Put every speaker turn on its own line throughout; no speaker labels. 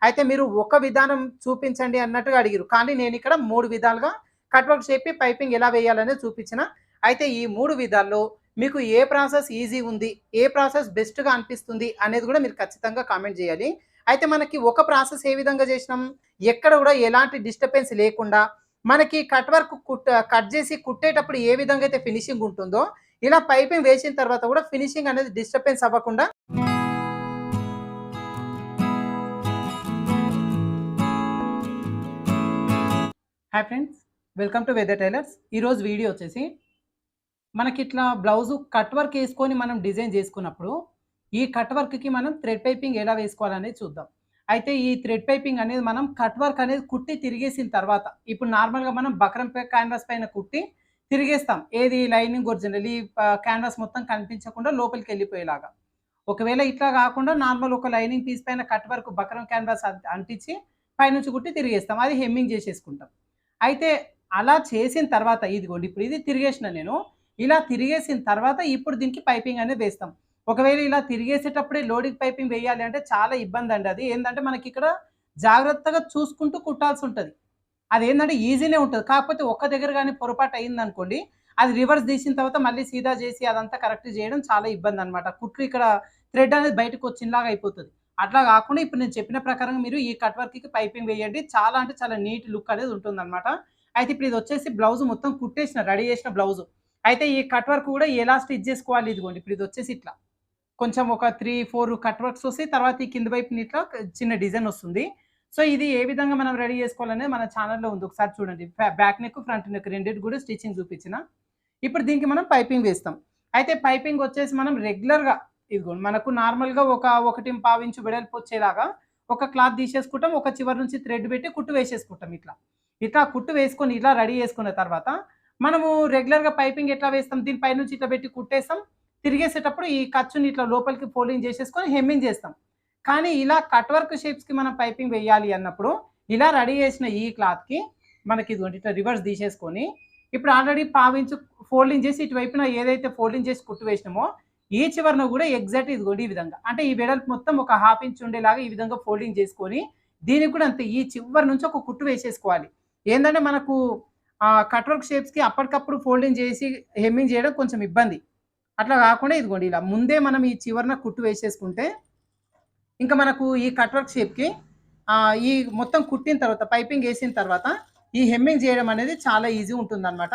అయితే మీరు ఒక విధానం చూపించండి అన్నట్టుగా అడిగిరు. కానీ నేనిక్కడ 3 విధాలుగా కట్ వర్క్ షేప్‌కి పైపింగ్ ఎలా వేయాలనేది చూపించిన. అయితే ఈ 3 విధాల్లో మీకు ఏ ప్రాసెస్ ఈజీ ఉంది, ఏ ప్రాసెస్ బెస్ట్‌గా అనిపిస్తుంది అనేది కూడా మీరు ఖచ్చితంగా కామెంట్ చేయాలి. అయితే మనకి ఒక ప్రాసెస్ ఏ విధంగా చేసినాం, ఎక్కడ కూడా ఎలాంటి డిస్టర్బెన్స్ లేకుండా మనకి కట్ వర్క్ కట్ చేసి కుట్టేటప్పుడు ఏ విధంగా అయితే ఫినిషింగ్ ఉంటుందో, ఇలా పైపింగ్ వేసిన తర్వాత కూడా ఫినిషింగ్ అనేది డిస్టర్బెన్స్ అవ్వకుండా hi friends, welcome to weather tailors. ఈరోజు వీడియో వచ్చేసి మనకిట్లా బ్లౌజు కట్ వర్క్ వేసుకొని మనం డిజైన్ చేసుకున్నప్పుడు ఈ కట్ వర్క్కి మనం థ్రెడ్ పైపింగ్ ఎలా వేసుకోవాలనేది చూద్దాం. అయితే ఈ థ్రెడ్ పైపింగ్ అనేది మనం కట్ వర్క్ అనేది కుట్టి తిరిగేసిన తర్వాత, ఇప్పుడు నార్మల్గా మనం బక్రం క్యాన్వాస్ పైన కుట్టి తిరిగేస్తాం. ఏది లైనింగ్ ఒరిజినల్ ఈ క్యాన్వాస్ మొత్తం కనిపించకుండా లోపలికి వెళ్ళిపోయేలాగా. ఒకవేళ ఇట్లా కాకుండా నార్మల్ ఒక లైనింగ్ పీస్ పైన కట్ వర్క్ బక్రం క్యాన్వాస్ అంటించి పైనుంచి కుట్టి తిరిగేస్తాం. అది హెమ్మింగ్ చేసేసుకుంటాం. అయితే అలా చేసిన తర్వాత ఇదిగోండి ఇప్పుడు ఇది తిరిగేసిన నేను. ఇలా తిరిగేసిన తర్వాత ఇప్పుడు దీనికి పైపింగ్ అనేది వేస్తాం. ఒకవేళ ఇలా తిరిగేసేటప్పుడే లోడింగ్ పైపింగ్ వేయాలి అంటే చాలా ఇబ్బందండి అది. ఏందంటే మనకిక్కడ జాగ్రత్తగా చూసుకుంటూ కుట్టాల్సుంటది. అదేందంటే ఈజీనే ఉంటది. కాకపోతే ఒక్క దగ్గర గాని పొరపాటు అయిందనుకోండి, అది రివర్స్ తీసిన తర్వాత మళ్ళీ సీదా చేసి అదంతా కరెక్ట్ చేయడం చాలా ఇబ్బందనమాట. కుట్లు ఇక్కడ థ్రెడ్ అనేది బయటకొచ్చేలాగా అయిపోతది. అట్లా కాకుండా ఇప్పుడు నేను చెప్పిన ప్రకారంగా మీరు ఈ కట్ వర్క్‌కి పైపింగ్ వేయండి. చాలా అంటే చాలా నీట్ లుక్ అనేది ఉంటుందనమాట. అయితే ఇప్పుడు ఇదొచ్చేసి బ్లౌజ్ మొత్తం కుట్టేసిన, రెడీ చేసిన బ్లౌజు. అయితే ఈ కట్ వర్క్ కూడా ఎలా స్టిచ్ చేసుకోవాలి ఇదిగోండి. ఇప్పుడు ఇదొచ్చేసి ఇట్లా. కొంచెం ఒక 3, 4 కట్ వర్క్స్ వస్తాయి. తర్వాత ఈ కింద వైపున ఇట్లా చిన్న డిజైన్ వస్తుంది. సో, ఇది ఏ విధంగా మనం రెడీ చేసుకోవాలనేది మన ఛానెల్‌లో ఉంది. ఒకసారి చూడండి. బ్యాక్ నెక్, ఫ్రంట్ నెక్ రెండిటికి కూడా స్టిచ్చింగ్ చూపించిన. ఇప్పుడు దీనికి మనం పైపింగ్ వేస్తాం. అయితే పైపింగ్ వచ్చేసి మనం రెగ్యులర్‌గా ఇదిగోండి మనకు నార్మల్‌గా ఒక 1.25 ఇంచు వెడల్పు వచ్చేలాగా ఒక క్లాత్ తీసేసుకుంటాం. ఒక చివరి నుంచి థ్రెడ్ పెట్టి కుట్టు వేసేసుకుంటాం ఇట్లా. ఇట్లా కుట్టు వేసుకొని ఇలా రెడీ చేసుకున్న తర్వాత మనము రెగ్యులర్‌గా పైపింగ్ ఎట్లా వేస్తాం, దీని పైనుంచి ఇట్లా పెట్టి కుట్టేస్తాం. తిరిగేసేటప్పుడు ఈ ఖర్చుని ఇట్లా లోపలికి ఫోల్డింగ్ చేసేసుకొని హెమ్మింగ్ చేస్తాం. కానీ ఇలా కట్ వర్క్ షేప్స్‌కి మనం పైపింగ్ వేయాలి అన్నప్పుడు ఇలా రెడీ చేసిన ఈ క్లాత్‌కి మనకి ఇదిగోండి ఇట్లా రివర్స్ తీసేసుకొని ఇప్పుడు ఆల్రెడీ పావించు ఫోల్డింగ్ చేసి ఇటువైపున ఏదైతే ఫోల్డింగ్ చేసి కుట్టు వేసినామో ఈ చివరన కూడా ఎగ్జాక్ట్ ఇదిగోండి ఈ విధంగా. అంటే ఈ వెడల్పు మొత్తం ఒక హాఫ్ ఇంచ్ ఉండేలాగా ఈ విధంగా ఫోల్డింగ్ చేసుకొని దీనికి కూడా అంతే ఈ చివరి నుంచి ఒక కుట్టు వేసేసుకోవాలి. ఏందంటే మనకు కట్ వర్క్ షేప్స్‌కి అప్పటికప్పుడు ఫోల్డింగ్ చేసి హెమ్మింగ్ చేయడం కొంచెం ఇబ్బంది. అట్లా కాకుండా ఇదిగోండి ఇలా ముందే మనం ఈ చివరన కుట్టు వేసేసుకుంటే ఇంకా మనకు ఈ కట్ వర్క్ షేప్‌కి ఈ మొత్తం కుట్టిన తర్వాత పైపింగ్ ఏసిన తర్వాత ఈ హెమ్మింగ్ చేయడం అనేది చాలా ఈజీ ఉంటుందనమాట.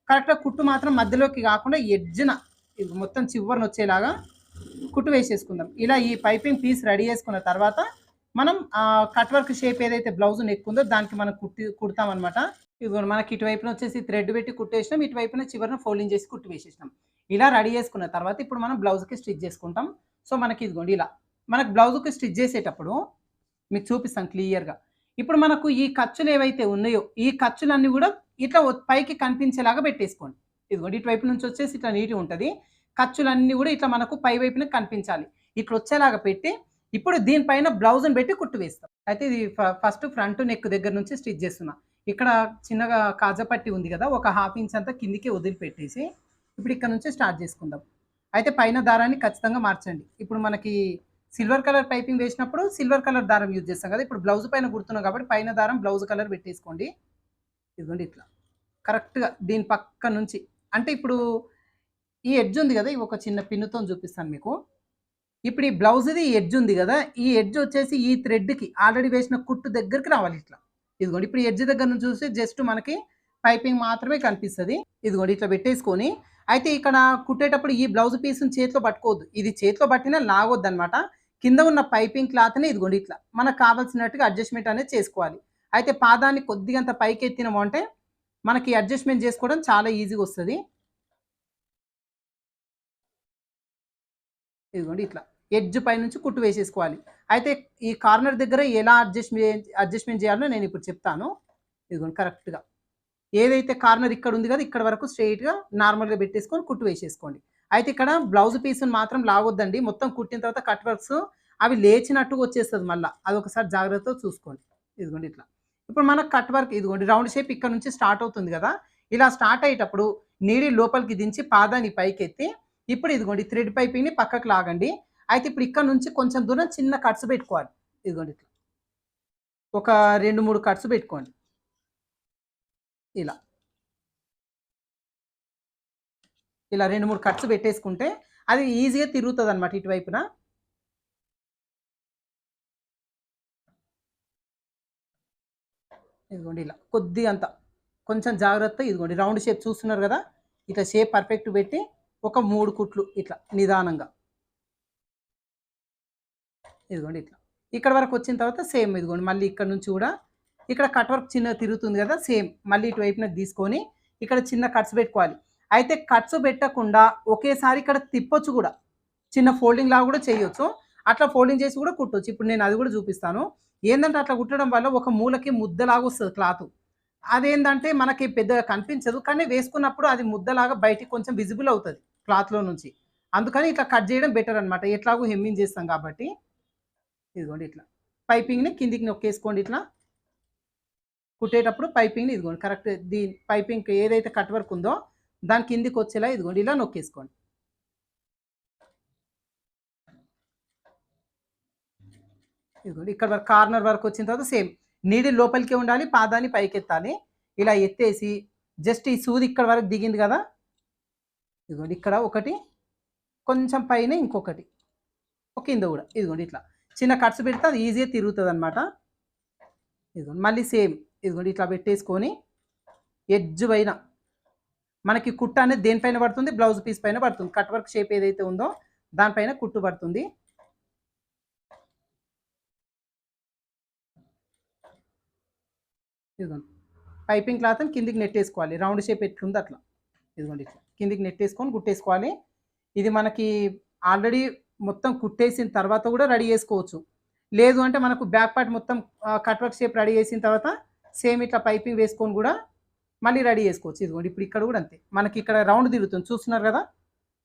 కరెక్ట్‌గా కుట్టు మాత్రం మధ్యలోకి కాకుండా ఎడ్జ్‌న ఇది మొత్తం చివరనొచ్చేలాగా కుట్టు వేసేసుకుందాం. ఇలా ఈ పైపింగ్ పీస్ రెడీ చేసుకున్న తర్వాత మనం కట్ వర్క్ షేప్ ఏదైతే బ్లౌజ్ నెక్ ఉందో దానికి మనం కుడతామనమాట. ఇదిగోండి మనకి ఇటువైపున వచ్చేసి థ్రెడ్ పెట్టి కుట్టేసినాం. ఇటువైపున చివరన ఫోల్డింగ్ చేసి కుట్టు వేసేసినాం. ఇలా రెడీ చేసుకున్న తర్వాత ఇప్పుడు మనం బ్లౌజ్‌కి స్టిచ్ చేసుకుంటాం. సో, మనకి ఇదిగోండి ఇలా మనకు బ్లౌజ్‌కి స్టిచ్ చేసేటప్పుడు మీకు చూపిస్తాను క్లియర్‌గా. ఇప్పుడు మనకు ఈ ఖర్చులు ఏవైతే ఉన్నాయో ఈ ఖర్చులన్నీ కూడా ఇట్లా పైకి కనిపించేలాగా పెట్టేసుకోండి. ఇదిగోండి ఇటువైపు నుంచి వచ్చేసి ఇట్లా నీట్‌గా ఉంటది. ఖర్చులన్నీ కూడా ఇట్లా మనకు పై వైపున కనిపించాలి. ఇట్లా వచ్చేలాగా పెట్టి ఇప్పుడు దీనిపైన బ్లౌజ్‌ని పెట్టి కుట్టు వేస్తాం. అయితే ఇది ఫస్ట్ ఫ్రంట్ నెక్ దగ్గర నుంచి స్టిచ్ చేస్తున్నా. ఇక్కడ చిన్నగా కాజా పట్టి ఉంది కదా! ఒక హాఫ్ ఇంచ్ అంతా కిందికి వదిలిపెట్టేసి ఇప్పుడు ఇక్కడ నుంచి స్టార్ట్ చేసుకుందాం. అయితే పైన దారాన్ని ఖచ్చితంగా మార్చండి. ఇప్పుడు మనకి సిల్వర్ కలర్ పైపింగ్ వేసినప్పుడు సిల్వర్ కలర్ దారం యూజ్ చేస్తాం కదా! ఇప్పుడు బ్లౌజ్ పైన కుడుతున్నాం కాబట్టి పైన దారం బ్లౌజ్ కలర్ పెట్టేసుకోండి. ఇదిగోండి ఇట్లా. కరెక్ట్‌గా దీని పక్క నుంచి అంటే ఇప్పుడు ఈ ఎడ్జ్ ఉంది కదా! ఈ ఒక చిన్న పిన్నుతోని చూపిస్తాను మీకు. ఇప్పుడు ఈ బ్లౌజ్‌ది ఎడ్జ్ ఉంది గదా! ఈ ఎడ్జ్ వచ్చేసి ఈ థ్రెడ్‌కి ఆల్రెడీ వేసిన కుట్టు దగ్గరికి రావాలి ఇట్లా. ఇదిగోండి ఇప్పుడు ఈ ఎడ్జ్ దగ్గర నుంచి చూస్తే జస్ట్ మనకి పైపింగ్ మాత్రమే కనిపిస్తది. ఇదిగోండి ఇట్లా పెట్టేసుకొని అయితే ఇక్కడ కుట్టేటప్పుడు ఈ బ్లౌజ్ పీస్‌ని చేతిలో పట్టుకోవద్దు. ఇది చేతిలో పట్టినా లాగొద్దనమాట. కింద ఉన్న పైపింగ్ క్లాత్‌ని ఇదిగోండి ఇట్లా మనకు కావాల్సినట్టుగా అడ్జస్ట్‌మెంట్ అనేది చేసుకోవాలి. అయితే పాదాన్ని కొద్దిగంత పైకెత్తినాము అంటే మనకి అడ్జస్ట్‌మెంట్ చేసుకోవడం చాలా ఈజీగా వస్తది. ఇదిగోండి ఇట్లా. ఎడ్జ్ పైనుంచి కుట్టు వేసేసుకోవాలి. అయితే ఈ కార్నర్ దగ్గర ఎలా అడ్జస్ట్‌మెంట్ చేయాలో నేనిప్పుడు చెప్తాను. ఇదిగోండి కరెక్ట్‌గా. ఏదైతే కార్నర్ ఇక్కడ ఉంది కదా! ఇక్కడ వరకు స్ట్రెయిట్‌గా నార్మల్‌గా పెట్టేసుకొని కుట్టు వేసేసుకోండి. అయితే ఇక్కడ బ్లౌజ్ పీస్‌ని మాత్రం లాగొద్దండి. మొత్తం కుట్టిన తర్వాత కట్ వర్క్స్ అవి లేచినట్టుగా వచ్చేస్తది మళ్ళా. అదొకసారి జాగ్రత్తగా చూసుకోండి. ఇదిగోండి ఇట్లా. ఇప్పుడు మన కట్ వర్క్ ఇదిగోండి రౌండ్ షేప్ ఇక్కడ నుంచి స్టార్ట్ అవుతుంది కదా! ఇలా స్టార్ట్ అయ్యేటప్పుడు నీడిల్ లోపలికి దించి పాదాన్ని పైకెత్తి ఇప్పుడు ఇదిగోండి థ్రెడ్ పైపింగ్‌ని పక్కకు లాగండి. అయితే ఇప్పుడు ఇక్కడ నుంచి కొంచెం దూరం చిన్న కట్స్ పెట్టుకోవాలి. ఇదిగోండి ఇట్లా. ఒక 2, 3 కట్స్ పెట్టుకోండి. ఇలా. ఇలా 2, 3 కట్స్ పెట్టేసుకుంటే అది ఈజీగా తిరుగుతదనమాట ఇటువైపున. ఇదిగోండి ఇలా. కొద్దిగంత. కొంచెం జాగ్రత్తగా ఇదిగోండి రౌండ్ షేప్ చూస్తున్నారు గదా! ఇట్లా షేప్ పర్ఫెక్ట్ పెట్టి ఒక 3 కుట్లు ఇట్లా నిదానంగా. ఇదిగోండి ఇట్లా. ఇక్కడ వరకు వచ్చిన తర్వాత సేమ్ ఇదిగోండి మళ్ళీ ఇక్కడ నుంచి గూడా ఇక్కడ కట్ వర్క్ చిన్నగా తిరుగుతుంది గదా! సేమ్ మళ్ళీ ఇటువైపునకి తీసుకొని ఇక్కడ చిన్న కట్స్ పెట్టుకోవాలి. అయితే కట్స్ పెట్టకుండా ఒకేసారి ఇక్కడ తిప్పొచ్చు గూడా. చిన్న ఫోల్డింగ్ లాగా గూడా చేయొచ్చు. అట్లా ఫోల్డింగ్ చేసి గూడా కుట్టొచ్చు. ఇప్పుడు నేను అది గూడా చూపిస్తాను. ఏందంటే అట్లా కుట్టడం వల్ల ఒక మూలకి ముద్దలాగా వస్తది క్లాతు. అదేందంటే మనకి పెద్దగా కనిపించదు. కానీ వేసుకున్నప్పుడు అది ముద్దలాగా బయటికి కొంచెం విజిబుల్ అవుతది క్లాత్‌లో నుంచి. అందుకని ఇట్లా కట్ చేయడం బెటర్ అన్నమాట. ఎట్లాగో హెమ్మింగ్ చేస్తాం కాబట్టి. ఇదిగోండి ఇట్లా. పైపింగ్‌ని కిందికి నొక్కేసుకోండి ఇట్లా. కుట్టేటప్పుడు పైపింగ్‌ని ఇదిగోండి కరెక్ట్ పైపింగ్‌కి ఏదైతే కట్ వర్క్ ఉందో దాని కిందికొచ్చేలా ఇదిగోండి ఇలా నొక్కేసుకోండి. ఇదిగోండి ఇక్కడ వరకు కార్నర్ వరకు వచ్చిన తర్వాత సేమ్ నీడిల్ లోపలికే ఉండాలి. పాదాన్ని పైకెత్తాలి. ఇలా ఎత్తేసి జస్ట్ ఈ సూది ఇక్కడ వరకు దిగింది గదా! ఇదిగోండి ఇక్కడ ఒకటి, కొంచెం పైన ఇంకొకటి. కింద గూడా. ఇదిగోండి ఇట్లా. చిన్న కట్స్ పెడితే అది ఈజీగా తిరుగుతదనమాట. ఇదిగోండి మళ్ళీ సేమ్ ఇదిగోండి ఇట్లా పెట్టేసుకొని ఎడ్జ్ పైన మనకి కుట్టు అనేది దేనిపైన పడుతుంది? బ్లౌజ్ పీస్ పైన పడుతుంది. కట్ వర్క్ షేప్ ఏదైతే ఉందో దానిపైన కుట్టు పడుతుంది. ఇదిగోండి. పైపింగ్ క్లాత్‌ని కిందికి నెట్టేసుకోవాలి. రౌండ్ షేప్ ఎట్లుందో అట్లా. ఇదిగోండి ఇట్లా. కిందికి నెట్టేసుకొని కుట్టేసుకోవాలి. ఇది మనకి ఆల్రెడీ మొత్తం కుట్టేసిన తర్వాత గూడా రెడీ చేసుకోవచ్చు. లేదు అంటే మనకు బ్యాక్ పార్ట్ మొత్తం కట్ వర్క్ షేప్ రెడీ చేసిన తర్వాత సేమ్ ఇట్లా పైపింగ్ వేసుకొని గూడా మళ్ళీ రెడీ చేసుకోవచ్చు. ఇదిగోండి ఇప్పుడు ఇక్కడ గూడా అంతే. మనకి ఇక్కడ రౌండ్ తిరుగుతుంది చూస్తున్నారు గదా!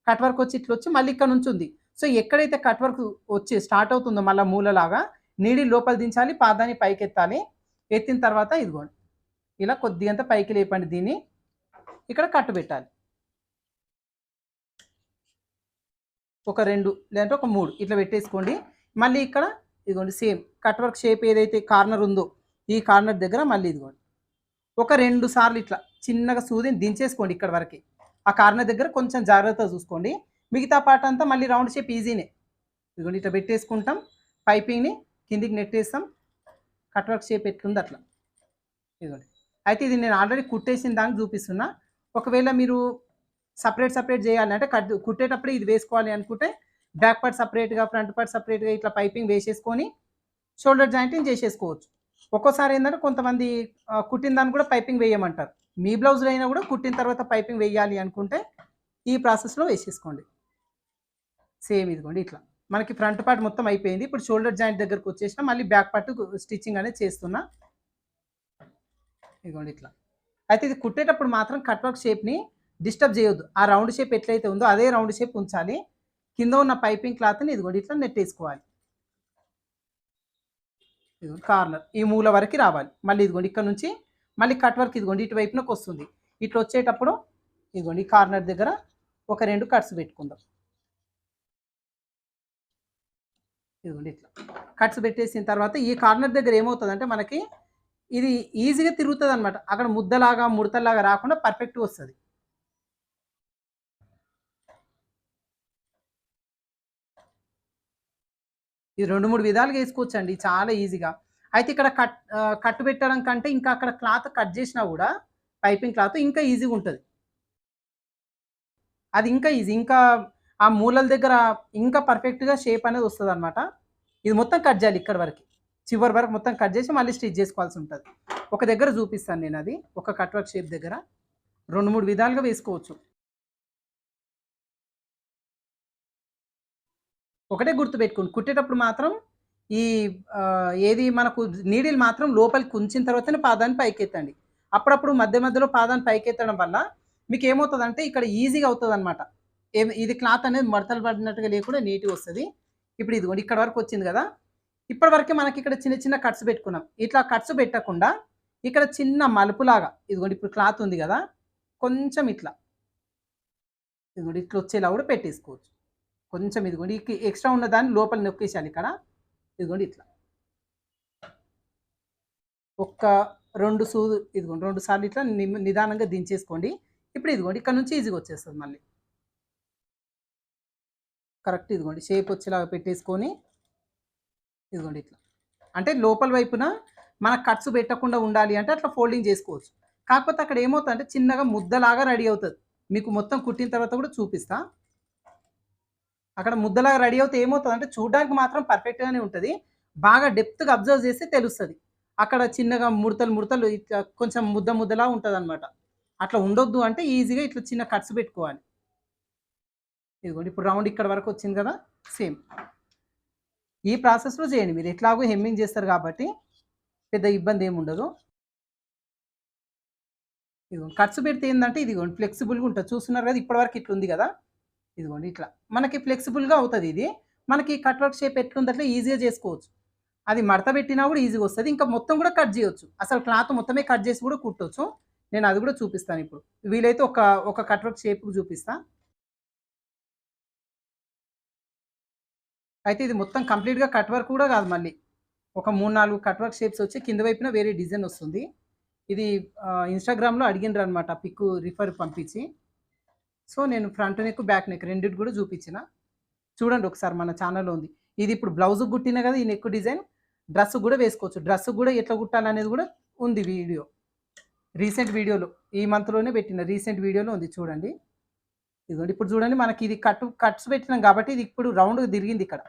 కట్ వర్క్ వచ్చి ఇట్లొచ్చి మళ్ళీ ఇక్కడ నుంచి ఉంది. సో, ఎక్కడైతే కట్ వర్క్ వచ్చి స్టార్ట్ అవుతుందో మళ్ళా మూలలాగా నీడిల్ లోపల దించాలి. పాదాన్ని పైకెత్తాలి. ఎత్తిన తర్వాత ఇదిగోండి ఇలా కొద్దిగంత పైకి లేపండి దీన్ని. ఇక్కడ కట్టు పెట్టాలి. ఒక 2 లేదంటే ఒక 3 ఇట్లా పెట్టేసుకోండి. మళ్ళీ ఇక్కడ ఇదిగోండి సేమ్ కట్ వర్క్ షేప్ ఏదైతే కార్నర్ ఉందో ఈ కార్నర్ దగ్గర మళ్ళీ ఇదిగోండి ఒక 2 సార్లు ఇట్లా చిన్నగా సూదిని దించేసుకోండి ఇక్కడ వరకి. ఆ కార్నర్ దగ్గర కొంచెం జాగ్రత్తగా చూసుకోండి. మిగతా పార్ట్ అంతా మళ్ళీ రౌండ్ షేప్ ఈజీనే. ఇదిగోండి ఇట్లా పెట్టేసుకుంటాం. పైపింగ్‌ని కిందికి నెట్టేస్తాం. కట్ వర్క్ షేప్ ఎట్లుందో అట్లా. ఇదిగోండి. అయితే ఇది నేను ఆల్రెడీ కుట్టేసిన దాన్ని చూపిస్తున్నా. ఒకవేళ మీరు సెపరేట్ చేయాలి అంటే కుట్టేటప్పుడే ఇది వేసుకోవాలి అనుకుంటే బ్యాక్ పార్ట్ సెపరేట్‌గా, ఫ్రంట్ పార్ట్ సెపరేట్‌గా ఇట్లా పైపింగ్ వేసేసుకొని షోల్డర్ జాయింటింగ్ చేసేసుకోవచ్చు. ఒక్కోసారి ఏందంటే కొంతమంది కుట్టిన దాన్ని కూడా పైపింగ్ వేయమంటారు. మీ బ్లౌజ్‌లో అయినా కూడా కుట్టిన తర్వాత పైపింగ్ వేయాలి అనుకుంటే ఈ ప్రాసెస్‌లో వేసేసుకోండి. సేమ్ ఇదిగోండి ఇట్లా. మనకి ఫ్రంట్ పార్ట్ మొత్తం అయిపోయింది. ఇప్పుడు షోల్డర్ జాయింట్ దగ్గరికి వచ్చేసినా మళ్ళీ బ్యాక్ పార్ట్ స్టిచ్చింగ్ అనేది చేస్తున్నా. ఇదిగోండి ఇట్లా. అయితే ఇది కుట్టేటప్పుడు మాత్రం కట్ వర్క్ షేప్‌ని డిస్టర్బ్ చేయొద్దు. ఆ రౌండ్ షేప్ ఎట్లయితే ఉందో అదే రౌండ్ షేప్ ఉంచాలి. కింద ఉన్న పైపింగ్ క్లాత్‌ని ఇదిగోండి ఇట్లా నెట్టేసుకోవాలి. ఇదిగోండి కార్నర్ ఈ మూల వరకి రావాలి. మళ్ళీ ఇదిగోండి ఇక్కడ నుంచి మళ్ళీ కట్ వర్క్ ఇదిగోండి ఇటువైపునకి వస్తుంది. ఇట్లా వచ్చేటప్పుడు ఇదిగోండి ఈ కార్నర్ దగ్గర ఒక 2 కట్స్ పెట్టుకుందాం. ఇదిగోండి ఇట్లా. కట్స్ పెట్టేసిన తర్వాత ఈ కార్నర్ దగ్గర ఏమవుతదంటే మనకి ఇది ఈజీగా తిరుగుతదనమాట. అక్కడ ముద్దలాగా, ముడతల్లాగా రాకుండా పర్ఫెక్ట్‌గా వస్తది. ఇది 2, 3 విధాలుగా ఏసుకోవచ్చండి చాలా ఈజీగా. అయితే ఇక్కడ కట్ పెట్టడం కంటే ఇంకా అక్కడ క్లాత్ కట్ చేసినా గూడా పైపింగ్ క్లాత్ ఇంకా ఈజీగుంటది. అది ఇంకా ఈజీ. ఇంకా ఆ మూలల దగ్గర ఇంకా పర్ఫెక్ట్‌గా షేప్ అనేది వస్తదనమాట. ఇది మొత్తం కట్ జేయాలి ఇక్కడి వరకి. చివరి వరకు మొత్తం కట్ చేసి మళ్ళీ స్టిచ్ జేసుకోవాల్సుంటది. ఒక దగ్గర చూపిస్తాను నేనది. ఒక కట్ వర్క్ షేప్ దగ్గర. 2, 3 విధాలుగా వేసుకోవచ్చు. ఒకటే గుర్తుపెట్టుకోండి. కుట్టేటప్పుడు మాత్రం ఈ ఏది మనకు నీడిల్ మాత్రం లోపలికి ఉంచిన తర్వాతనే పాదాన్ని పైకెత్తండి. అప్పుడప్పుడు మధ్య మధ్యలో పాదాన్ని పైకెత్తడం వల్ల మీకేమవుతదంటే ఇక్కడ ఈజీగా అవుతదనమాట. ఇది క్లాత్ అనేది మడతలు పడినట్టుగా లేకుండా నీట్‌గా వస్తది. ఇప్పుడు ఇదిగోండి ఇక్కడ వరకు వచ్చింది గదా! ఇప్పటి వరకే మనకి ఇక్కడ చిన్న చిన్న కట్స్ పెట్టుకున్నాం. ఇట్లా కట్స్ పెట్టకుండా ఇక్కడ చిన్న మలుపులాగా ఇదిగోండి ఇప్పుడు క్లాత్ ఉంది గదా! కొంచెం ఇట్లా ఇదిగోండి ఇట్లా వచ్చేలా గూడా పెట్టేసుకోవచ్చు. కొంచెం ఇదిగోండి ఎక్స్‌ట్రా ఉన్న దాన్ని లోపల నొక్కేసేయాలి ఇక్కడ. ఇదిగోండి ఇట్లా. ఒక్క 2 సూదు ఇదిగోండి 2 సార్లు ఇట్లా నిదానంగా దించేసుకోండి. ఇప్పుడు ఇదిగోండి ఇక్కడ నుంచి ఈజీగా వచ్చేస్తుంది మళ్ళీ. కరెక్ట్ ఇదిగోండి షేప్ వచ్చేలాగా పెట్టేసుకొని ఇదిగోండి ఇట్లా. అంటే లోపల వైపున మనకు కట్స్ పెట్టకుండా ఉండాలి అంటే అట్లా ఫోల్డింగ్ చేసుకోవచ్చు. కాకపోతే అక్కడ ఏమవుతుందంటే చిన్నగా ముద్దలాగా రెడీ అవుతది. మీకు మొత్తం కుట్టిన తర్వాత కూడా చూపిస్తా. అక్కడ ముద్దలాగా రెడీ అవుతే ఏమవుతదంటే చూడడానికి మాత్రం పర్ఫెక్ట్‌గానే ఉంటది. బాగా డెప్త్‌గా అబ్జర్వ్ చేస్తే తెలుస్తది. అక్కడ చిన్నగా ముడతలు, ముడతలు ఇట్లా కొంచెం ముద్ద ముద్దలా ఉంటదనమాట. అట్లా ఉండొద్దు అంటే ఈజీగా ఇట్లా చిన్న కట్స్ పెట్టుకోవాలి. ఇదిగోండి ఇప్పుడు రౌండ్ ఇక్కడ వరకు వచ్చింది కదా! సేమ్. ఈ ప్రాసెస్‌లో చేయండి మీరు. ఎట్లాగో హెమ్మింగ్ చేస్తారు కాబట్టి పెద్ద ఇబ్బంది ఏమి ఉండదు. ఇదిగోండి కట్స్ పెడితే ఏందంటే ఇదిగోండి ఫ్లెక్సిబుల్‌గా ఉంటది. చూస్తున్నారు కదా! ఇప్పటివరకు ఇట్లుంది కదా! ఇదిగోండి ఇట్లా. మనకి ఫ్లెక్సిబుల్‌గా అవుతది ఇది. మనకి కట్ వర్క్ షేప్ ఎట్లుందో అట్లా ఈజీగా చేసుకోవచ్చు. అది మడత పెట్టినా కూడా ఈజీగా వస్తది. ఇంకా మొత్తం కూడా కట్ చేయొచ్చు. అసలు క్లాత్ మొత్తమే కట్ చేసి కూడా కుట్టొచ్చు. నేను అది కూడా చూపిస్తాను ఇప్పుడు. వీలైతే ఒక కట్ వర్క్ షేప్‌కి చూపిస్తా. అయితే ఇది మొత్తం కంప్లీట్‌గా కట్ వర్క్ కూడా కాదు మళ్ళీ. ఒక 3, 4 కట్ వర్క్ షేప్స్ వచ్చి కింద వైపున వేరే డిజైన్ వస్తుంది. ఇది ఇన్‌స్టాగ్రామ్‌లో అడిగిండ్రనమాట పిక్ రిఫర్ పంపించి. సో, నేను ఫ్రంట్ నెక్, బ్యాక్ నెక్ రెండిటి కూడా చూపించిన. చూడండి ఒకసారి మన ఛానెల్‌లో ఉంది. ఇది ఇప్పుడు బ్లౌజ్‌కి కుట్టిన కదా! ఈ నెక్ డిజైన్ డ్రెస్‌కి కూడా వేసుకోవచ్చు. డ్రెస్‌కి కూడా ఎట్లా కుట్టాలనేది కూడా ఉంది వీడియో. రీసెంట్ వీడియోలో ఈ మంత్‌లోనే పెట్టిన రీసెంట్ వీడియోలో ఉంది చూడండి. ఇదిగోండి ఇప్పుడు చూడండి మనకి ఇది కట్స్ పెట్టినాం కాబట్టి ఇది ఇప్పుడు రౌండ్‌గా తిరిగింది ఇక్కడ.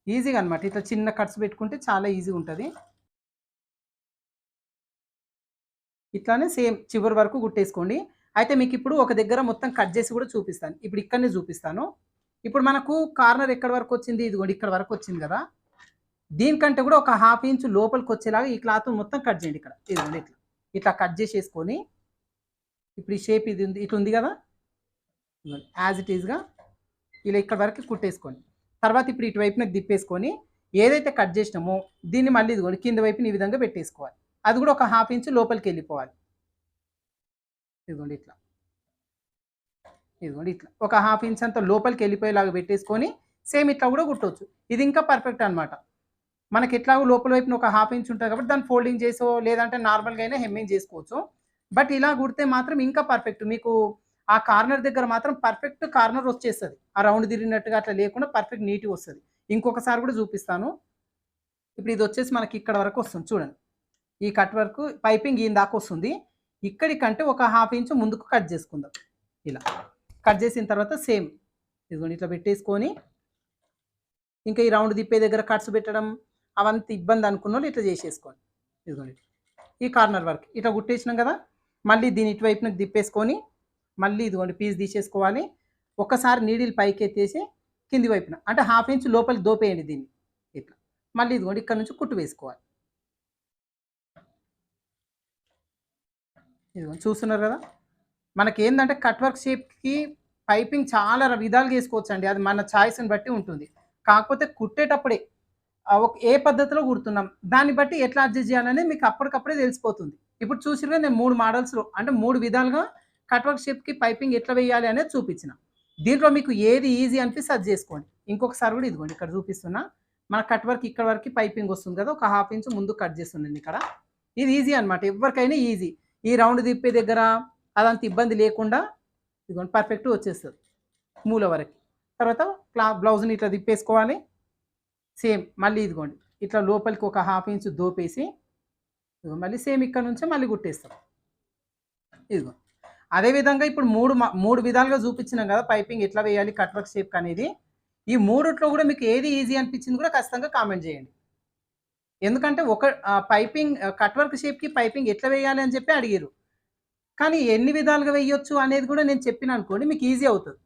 ఈజీగా అనమాట. ఇట్లా చిన్న కట్స్ పెట్టుకుంటే చాలా ఈజీగా ఉంటది. ఇట్లానే సేమ్ చివరి వరకు కుట్టేసుకోండి. అయితే మీకిప్పుడు ఒక దగ్గర మొత్తం కట్ చేసి కూడా చూపిస్తాను. ఇప్పుడు ఇక్కడనే చూపిస్తాను. ఇప్పుడు మనకు కార్నర్ ఎక్కడి వరకు వచ్చింది? ఇదిగోండి ఇక్కడ వరకు వచ్చింది కదా! దీనికంటే కూడా ఒక హాఫ్ ఇంచ్ లోపలికొచ్చేలాగా ఈ క్లాత్ మొత్తం కట్ చేయండి ఇక్కడ. ఇదిగోండి ఇట్లా. ఇట్లా కట్ చేసేసుకొని ఇప్పుడు ఈ షేప్ ఇది ఉంది ఇట్లుంది కదా! ఇదిగోండి యాజ్ ఇట్ ఈస్‌గా ఇలా ఇక్కడ వరకు కుట్టేసుకోండి. తర్వాత ఇప్పుడు ఇటువైపునకి తిప్పేసుకొని ఏదైతే కట్ చేసినామో దీన్ని మళ్ళీ ఇదిగోండి కింద వైపున ఈ విధంగా పెట్టేసుకోవాలి. అది కూడా ఒక హాఫ్ ఇంచ్ లోపలికెళ్ళిపోవాలి. ఇదిగోండి ఇట్లా. ఇదిగోండి ఇట్లా. ఒక హాఫ్ ఇంచ్ అంత లోపలికెళ్ళిపోయేలాగా పెట్టేసుకొని సేమ్ ఇట్లా కూడా కుట్టొచ్చు. ఇది ఇంకా పర్ఫెక్ట్ అనమాట. మనకి ఎట్లాగో లోపల వైపున ఒక హాఫ్ ఇంచ్ ఉంటది కాబట్టి దాన్ని ఫోల్డింగ్ చేసో లేదంటే నార్మల్‌గా అయినా హెమ్మింగ్ చేసుకోవచ్చు. బట్ ఇలా కుడితే మాత్రం ఇంకా పర్ఫెక్ట్. మీకు ఆ కార్నర్ దగ్గర మాత్రం పర్ఫెక్ట్ కార్నర్ వచ్చేస్తది. ఆ రౌండ్ తిరిగినట్టుగా అట్లా లేకుండా పర్ఫెక్ట్ నీట్‌గా వస్తది. ఇంకొకసారి కూడా చూపిస్తాను. ఇప్పుడు ఇదొచ్చేసి మనకి ఇక్కడ వరకు వస్తుంది చూడండి. ఈ కట్ వర్క్ పైపింగ్ ఈయన దాకా వస్తుంది. ఇక్కడికంటే ఒక హాఫ్ ఇంచ్ ముందుకు కట్ చేసుకుందాం. ఇలా. కట్ చేసిన తర్వాత సేమ్ ఇదిగోండి ఇట్లా పెట్టేసుకొని ఇంకా ఈ రౌండ్ తిప్పే దగ్గర కట్స్ పెట్టడం అవంతా ఇబ్బంది అనుకున్నోళ్ళు ఇట్లా చేసేసుకోండి. ఇదిగోండి. ఈ కార్నర్ వర్క్ ఇట్లా కుట్టేసినాం కదా! మళ్ళీ దీన్ని ఇటువైపునకి తిప్పేసుకొని మళ్ళీ ఇదిగోండి పీస్ తీసేసుకోవాలి. ఒక్కసారి నీడిల్ పైకెత్తేసి కింది వైపున అంటే హాఫ్ ఇంచ్ లోపలికి దోపేయండి దీన్ని. ఇట్లా. మళ్ళీ ఇదిగోండి ఇక్కడ నుంచి కుట్టు వేసుకోవాలి. ఇదిగోండి చూస్తున్నారు కదా! మనకేందంటే కట్ వర్క్ షేప్‌కి పైపింగ్ చాలా విధాలుగా ఏసుకోవచ్చండి. అది మన చాయిస్‌ని బట్టి ఉంటుంది. కాకపోతే కుట్టేటప్పుడే ఏ పద్ధతిలో కుడుతున్నాం, దాన్ని బట్టి ఎట్లా అడ్జస్ట్ చేయాలనేది మీకు అప్పటికప్పుడే తెలిసిపోతుంది. ఇప్పుడు చూసిర్రుగా నేను 3 మోడల్స్‌లో అంటే 3 విధాలుగా కట్ వర్క్ షేప్‌కి పైపింగ్ ఎట్లా వేయాలి అనేది చూపించిన. దీంట్లో మీకు ఏది ఈజీ అనిపిస్తే అది చేసుకోండి. ఇంకొకసారి కూడా ఇదిగోండి ఇక్కడ చూపిస్తున్నా. మన కట్ వర్క్ ఇక్కడ వరకి పైపింగ్ వస్తుంది కదా! ఒక హాఫ్ ఇంచ్ ముందుకు కట్ చేస్తున్నాను ఇక్కడ. ఇది ఈజీ అనమాట. ఎవ్వరికైనా ఈజీ. ఈ రౌండ్ తిప్పే దగ్గర అదంత ఇబ్బంది లేకుండా ఇదిగోండి పర్ఫెక్ట్‌గా వచ్చేస్తది. మూల వరకి. తర్వాత బ్లౌజ్‌ని ఇట్లా తిప్పేసుకోవాలి. సేమ్ మళ్ళీ ఇదిగోండి. ఇట్లా లోపలికి ఒక హాఫ్ ఇంచ్ దోపేసి ఇదిగో మళ్ళీ సేమ్ ఇక్కడ నుంచే మళ్ళీ కుట్టేస్తాం. ఇదిగో. అదే విధంగా ఇప్పుడు 3 విధాలుగా చూపించినాం కదా! పైపింగ్ ఎట్లా వేయాలి కట్ వర్క్ షేప్‌కి అనేది. ఈ మూడిట్లో కూడా మీకు ఏది ఈజీ అనిపించింది కూడా ఖచ్చితంగా కామెంట్ చేయండి. ఎందుకంటే పైపింగ్ కట్ వర్క్ షేప్‌కి పైపింగ్ ఎట్లా వేయాలి అని చెప్పి అడిగిర్రు. కానీ ఎన్ని విధాలుగా వేయొచ్చు అనేది కూడా నేను చెప్పిననుకోండి మీకు ఈజీ అవుతది.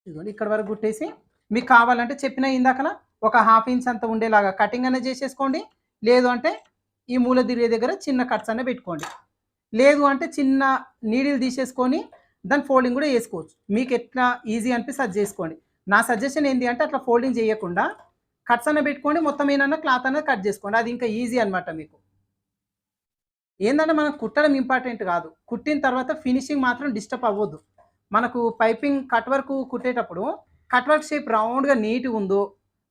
ఇదిగోండి ఇక్కడ వరకు కుట్టేసి మీకు కావాలంటే చెప్పిన ఇందాకల ఒక హాఫ్ ఇంచ్ అంత ఉండేలాగా కటింగ్ అనేది చేసేసుకోండి. లేదు అంటే ఈ మూల తిరిగే దగ్గర చిన్న కట్స్ అనే పెట్టుకోండి. లేదు అంటే చిన్న నీడిల్ తీసేసుకొని దాని ఫోల్డింగ్ కూడా చేసుకోవచ్చు. మీకు ఎట్లా ఈజీ అనిపిస్తే అది చేసుకోండి. నా సజెషన్ ఏంటి అంటే అట్లా ఫోల్డింగ్ చేయకుండా కట్స్ అన్న పెట్టుకోండి. మొత్తం ఏమన్నా క్లాత్ అనేది కట్ చేసుకోండి. అది ఇంకా ఈజీ అనమాట మీకు. ఏందంటే మనం కుట్టడం ఇంపార్టెంట్ కాదు. కుట్టిన తర్వాత ఫినిషింగ్ మాత్రం డిస్టర్బ్ అవ్వద్దు. మనకు పైపింగ్ కట్ వర్క్ కుట్టేటప్పుడు కట్ వర్క్ షేప్ రౌండ్‌గా నీట్‌గా ఉందో,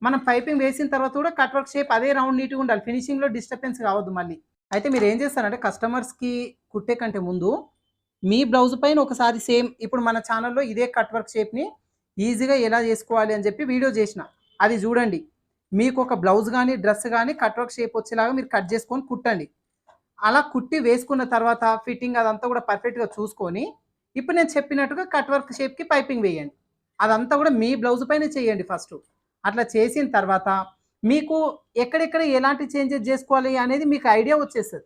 మనం పైపింగ్ వేసిన తర్వాత కూడా కట్ వర్క్ షేప్ అదే రౌండ్ నీట్‌గా ఉండాలి. ఫినిషింగ్‌లో డిస్టర్బెన్స్ కావద్దు మళ్ళీ. అయితే మీరేం చేస్తారంటే కస్టమర్స్‌కి కుట్టే కంటే ముందు మీ బ్లౌజ్ పైన ఒకసారి సేమ్ ఇప్పుడు మన ఛానెల్‌లో ఇదే కట్ వర్క్ షేప్‌ని ఈజీగా ఎలా చేసుకోవాలి అని చెప్పి వీడియో చేసిన. అది చూడండి. మీకు ఒక బ్లౌజ్ గాని, డ్రెస్ గాని కట్ వర్క్ షేప్ వచ్చేలాగా మీరు కట్ చేసుకొని కుట్టండి. అలా కుట్టి వేసుకున్న తర్వాత ఫిట్టింగ్ అదంతా కూడా పర్ఫెక్ట్‌గా చూసుకొని, ఇప్పుడు నేను చెప్పినట్టుగా కట్ వర్క్ షేప్‌కి పైపింగ్ వేయండి. అదంతా కూడా మీ బ్లౌజ్ పైనే చేయండి ఫస్టు. అట్లా చేసిన తర్వాత మీకు ఎక్కడెక్కడ ఎలాంటి చేంజెస్ జేసుకోవాలి అనేది మీకు ఐడియా వచ్చేస్తది.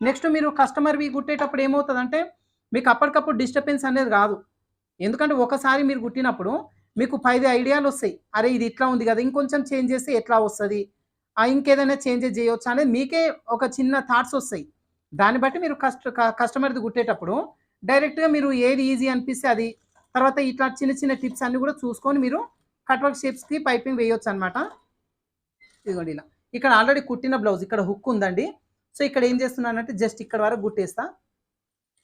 నెక్స్ట్ మీరు కస్టమర్‌వి కుట్టేటప్పుడు ఏమవుతదంటే, మీకు అప్పటికప్పుడు డిస్టర్బెన్స్ అనేది రాదు. ఎందుకంటే ఒకసారి మీరు కుట్టినప్పుడు మీకు 10 ఐడియాలొస్తాయి. అరే! ఇది ఇట్లా ఉంది గదా! ఇంకొంచెం చేంజ్ చేస్తే ఎట్లా వస్తది? ఇంకేదైనా చేంజెస్ జేయొచ్చా అనేది మీకే ఒక చిన్న థాట్స్ ఒస్తాయి. దాన్ని బట్టి మీరు కస్టమర్‌ది కుట్టేటప్పుడు డైరెక్ట్‌గా మీరు ఏది ఈజీ అనిపిస్తే అది, తర్వాత ఇట్లా చిన్న చిన్న టిప్స్ అన్నీ గూడా చూసుకొని మీరు కట్ వర్క్ షేప్స్‌కి పైపింగ్ వేయొచ్చనమాట. ఇదిగోండి ఇలా. ఇక్కడ ఆల్రెడీ కుట్టిన బ్లౌజ్ ఇక్కడ హుక్ ఉందండి. సో, ఇక్కడ ఏం చేస్తున్నానంటే జస్ట్ ఇక్కడ వరకు కుట్టేస్తా.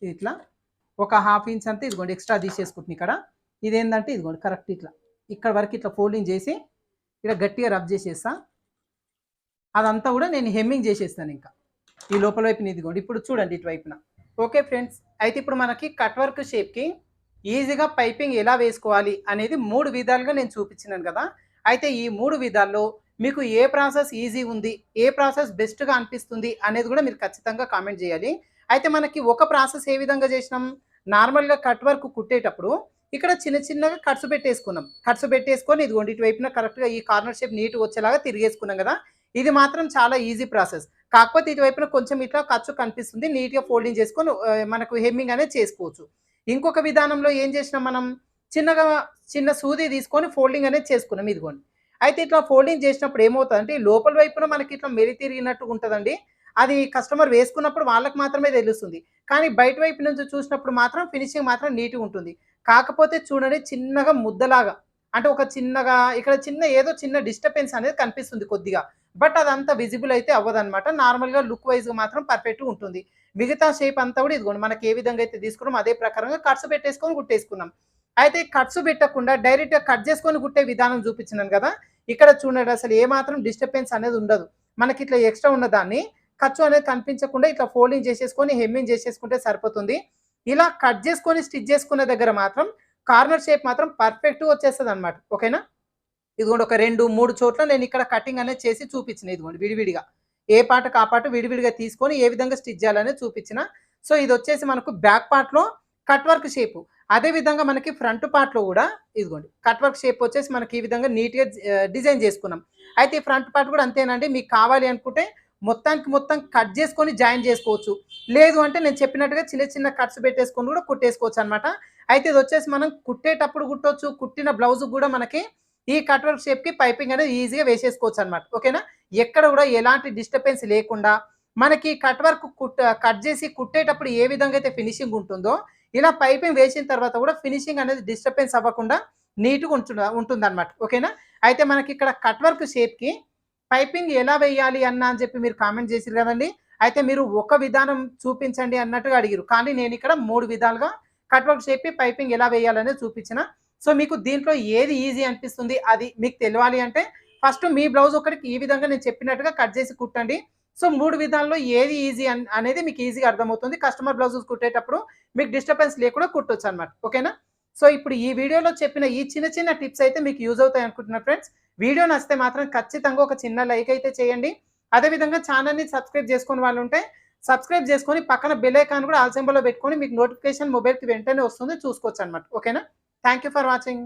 ఇట్లా ఒక హాఫ్ ఇంచ్ అంతా ఇదిగోండి ఎక్స్ట్రా తీసేసుకుంటున్నా ఇక్కడ. ఇదేందంటే ఇదిగోండి కరెక్ట్ ఇట్లా. ఇక్కడ వరకు ఇట్లా ఫోల్డింగ్ చేసి, ఇక్కడ గట్టిగా రబ్ చేసేస్తా. అదంతా కూడా నేను హెమ్మింగ్ చేసేస్తానింకా. ఈ లోపల వైపున ఇదిగోండి. ఇప్పుడు చూడండి ఇటువైపున. Okay friends. అయితే ఇప్పుడు మనకి కట్ వర్క్ షేప్‌కి ఈజీగా పైపింగ్ ఎలా వేసుకోవాలి అనేది 3 విధాలుగా నేను చూపించినాను కదా! అయితే ఈ 3 విధాల్లో మీకు ఏ ప్రాసెస్ ఈజీ ఉంది, ఏ ప్రాసెస్ బెస్ట్‌గా అనిపిస్తుంది అనేది కూడా మీరు ఖచ్చితంగా కామెంట్ చేయాలి. అయితే మనకి ఒక ప్రాసెస్ ఏ విధంగా చేసినాం, నార్మల్‌గా కట్ వర్క్ కుట్టేటప్పుడు ఇక్కడ చిన్న చిన్నగా కట్స్ పెట్టేసుకున్నాం. కట్స్ పెట్టేసుకొని ఇదిగోండి ఇటువైపున కరెక్ట్‌గా ఈ కార్నర్ షేప్ నీట్‌గా వచ్చేలాగా తిరిగేసుకున్నాం కదా! ఇది మాత్రం చాలా ఈజీ ప్రాసెస్. కాకపోతే ఇటువైపున కొంచెం ఇట్లా ఖర్చు కనిపిస్తుంది. నీట్‌గా ఫోల్డింగ్ చేసుకొని మనకు హెమ్మింగ్ అనేది చేసుకోవచ్చు. ఇంకొక విధానంలో ఏం చేసినాం మనం, చిన్నగా చిన్న సూది తీసుకొని ఫోల్డింగ్ అనేది చేసుకున్నాం ఇదిగోండి. అయితే ఇట్లా ఫోల్డింగ్ చేసినప్పుడు ఏమవుతదంటే, లోపల వైపున మనకి ఇట్లా మెలి తిరిగినట్టుగా ఉంటదండి. అది కస్టమర్ వేసుకున్నప్పుడు వాళ్ళకి మాత్రమే తెలుస్తుంది. కానీ బయట వైపు నుంచి చూసినప్పుడు మాత్రం ఫినిషింగ్ మాత్రం నీట్‌గా ఉంటుంది. కాకపోతే చూడండి చిన్నగా ముద్దలాగా, అంటే ఒక చిన్నగా ఇక్కడ చిన్న ఏదో చిన్న డిస్టర్బెన్స్ అనేది కనిపిస్తుంది కొద్దిగా. బట్ అదంతా విజిబుల్ అయితే అవ్వదనమాట. నార్మల్‌గా లుక్ వైస్‌గా మాత్రం పర్ఫెక్ట్‌గా ఉంటుంది. మిగతా షేప్ అంతా కూడా ఇదిగోండి మనకి ఏ విధంగా అయితే తీసుకున్నామో అదే ప్రకారంగా కట్స్ పెట్టేసుకొని కుట్టేసుకున్నాం. అయితే కట్స్ పెట్టకుండా డైరెక్ట్‌గా కట్ చేసుకొని కుట్టే విధానం చూపించినాను కదా! ఇక్కడ చూడండి అసలు ఏమాత్రం డిస్టర్బెన్స్ అనేది ఉండదు. మనకి ఇట్లా ఎక్స్ట్రా ఉన్నదాన్ని ఖర్చు అనేది కనిపించకుండా ఇట్లా ఫోల్డింగ్ చేసేసుకొని హెమ్మింగ్ చేసేసుకుంటే సరిపోతుంది. ఇలా కట్ చేసుకొని స్టిచ్ చేసుకునే దగ్గర మాత్రం కార్నర్ షేప్ మాత్రం పర్ఫెక్ట్‌గా వచ్చేస్తదనమాట. ఓకేనా? ఇదిగోండి ఒక 2, 3 చోట్ల నేను ఇక్కడ కటింగ్ అనేది చేసి చూపించిన ఇదిగోండి విడివిడిగా. ఏ పార్ట్‌కి ఆ పార్ట్ విడివిడిగా తీసుకొని ఏ విధంగా స్టిచ్ చేయాలనేది చూపించిన. సో, ఇదొచ్చేసి మనకు బ్యాక్ పార్ట్‌లో కట్ వర్క్ షేపు. అదే విధంగా మనకి ఫ్రంట్ పార్ట్‌లో గూడా ఇదిగోండి కట్ వర్క్ షేప్ వచ్చేసి మనకి ఈ విధంగా నీట్‌గా డిజైన్ చేసుకున్నాం. అయితే ఈ ఫ్రంట్ పార్ట్ కూడా అంతేనండి. మీకు కావాలి అనుకుంటే మొత్తానికి మొత్తం కట్ చేసుకొని జాయిన్ చేసుకోవచ్చు. లేదు అంటే నేను చెప్పినట్టుగా చిన్న చిన్న కట్స్ పెట్టేసుకొని కూడా కుట్టేసుకోవచ్చనమాట. అయితే ఇదొచ్చేసి మనం కుట్టేటప్పుడు కుట్టొచ్చు. కుట్టిన బ్లౌజ్‌కి గూడా మనకి ఈ కట్ వర్క్ షేప్‌కి పైపింగ్ అనేది ఈజీగా వేసేసుకోవచ్చనమాట. ఓకేనా? ఎక్కడ గూడా ఎలాంటి డిస్టర్బెన్స్ లేకుండా మనకి కట్ వర్క్ కట్ చేసి కుట్టేటప్పుడు ఏ విధంగా అయితే ఫినిషింగ్ ఉంటుందో, ఇలా పైపింగ్ వేసిన తర్వాత కూడా ఫినిషింగ్ అనేది డిస్టర్బెన్స్ అవ్వకుండా నీట్‌గా ఉంటుందనమాట. ఓకేనా? అయితే మనకిక్కడ కట్ వర్క్ షేప్‌కి పైపింగ్ ఎలా వేయాలి అని చెప్పి మీరు కామెంట్ చేసిర్రు గదండీ! అయితే మీరు ఒక విధానం చూపించండి అన్నట్టుగా అడిగిర్రు. కానీ నేనిక్కడ 3 విధాలుగా కట్ వర్క్ షేప్‌కి పైపింగ్ ఎలా వేయాలనేది చూపించిన. సో, మీకు దీంట్లో ఏది ఈజీ అనిపిస్తుంది అది మీకు తెలవాలి అంటే ఫస్ట్ మీ బ్లౌజ్ ఒకటికి ఈ విధంగా నేను చెప్పినట్టుగా కట్ చేసి కుట్టండి. సో, 3 విధాల్లో ఏది ఈజీ అనేది మీకు ఈజీగా అర్థమవుతుంది. కస్టమర్ బ్లౌజెస్ కుట్టేటప్పుడు మీకు డిస్టర్బెన్స్ లేకుండా కుట్టొచ్చనమాట. ఓకేనా? సో, ఇప్పుడు ఈ వీడియోలో చెప్పిన ఈ చిన్న చిన్న టిప్స్ అయితే మీకు యూజ్ అవుతాయి అనుకుంటున్నా ఫ్రెండ్స్. వీడియో నచ్చితే మాత్రం ఖచ్చితంగా ఒక చిన్న లైక్ అయితే చేయండి. అదే విధంగా ఛానెల్‌ని సబ్స్క్రైబ్ చేసుకోని వాళ్ళుంటే సబ్స్క్రైబ్ చేసుకొని పక్కన బెల్ ఐకాన్ కూడా ఆల్ సింబల్‌లో పెట్టుకొని మీకు నోటిఫికేషన్ మొబైల్‌కి వెంటనే వస్తుంది చూసుకోవచ్చనమాట. ఓకేనా? Thank you for watching.